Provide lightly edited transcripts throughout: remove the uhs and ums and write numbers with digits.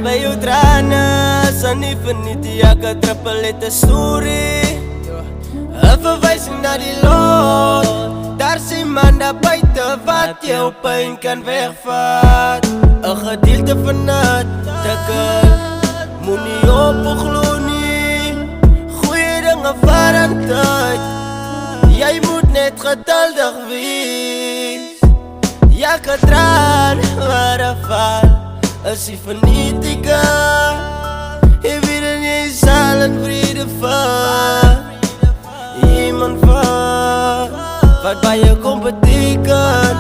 bij jou tranen, zijn niet verniet, ja, ik trippel de story. Een verwijzing naar die lot, daar zie man daar buiten wat jouw pijn kan wegvat. Een gedeelte van het tikkel, moet niet opgloeien nie. Goeie dingen varen tijd, jij moet net geduldig wees. Ja, getraan, maar een val, is die vernietige. Je weet niet zal een vrede van iemand van wat bij je komt betekent.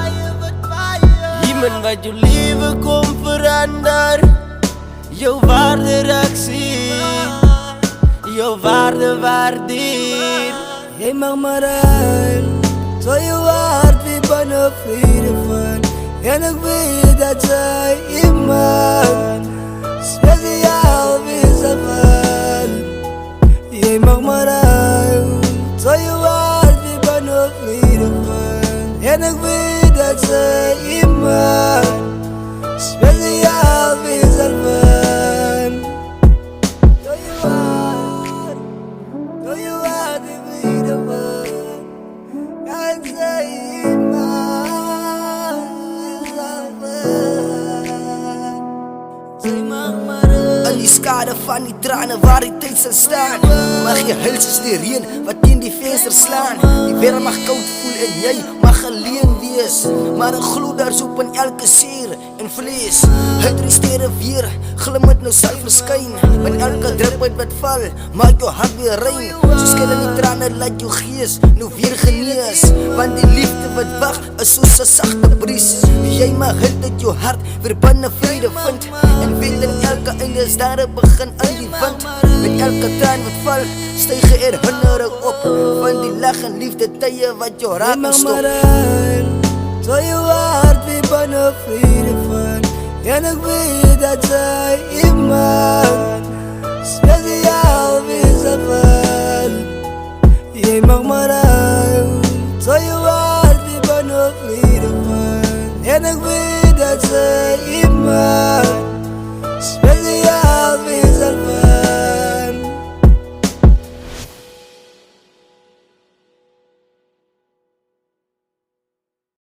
Iemand wat je leven komt veranderen. Jouw waarde raak zien, jouw waarde waardeer. Jij mag maar ruilen, zo je hart wie ben vrede van. En ik weet dat zij iemand speciaal is van. Jij mag maar ruilen, zo je hart wie ben vrede van. En ik weet dat zij iemand speciaal is van. Zo je hart wie vrede van. En zij iemand. Al die skade van die tranen waar die tijd zal staan. Mag je huis is die reen wat in die venster slaan. Die wereld mag koud voel en jy mag alleen wees. Maar een gloed daar soep in elke seer en vlees. Uit die sterre weer, glim het nou sal verskyn. Want elke drup uit wat val, maak jou hart weer rein. So skille die tranen laat jou gees nou weer genees. Want die liefde wat wacht is soos 'n sagte bries. Jy mag hult dat jou hart weer binne vrede vind. En weet in elke einde is daar 'n begin aan die wind. Met elke traan wat val, styg er herinnering op. Van die lag en liefde tye wat jou raak en stop. Zo je hart wie binne vrede van. En ik weet dat zij iemand speciaal is van. Jij mag maar ruilen, zo je hart wie binne vrede van. En ik weet dat zij iemand speciaal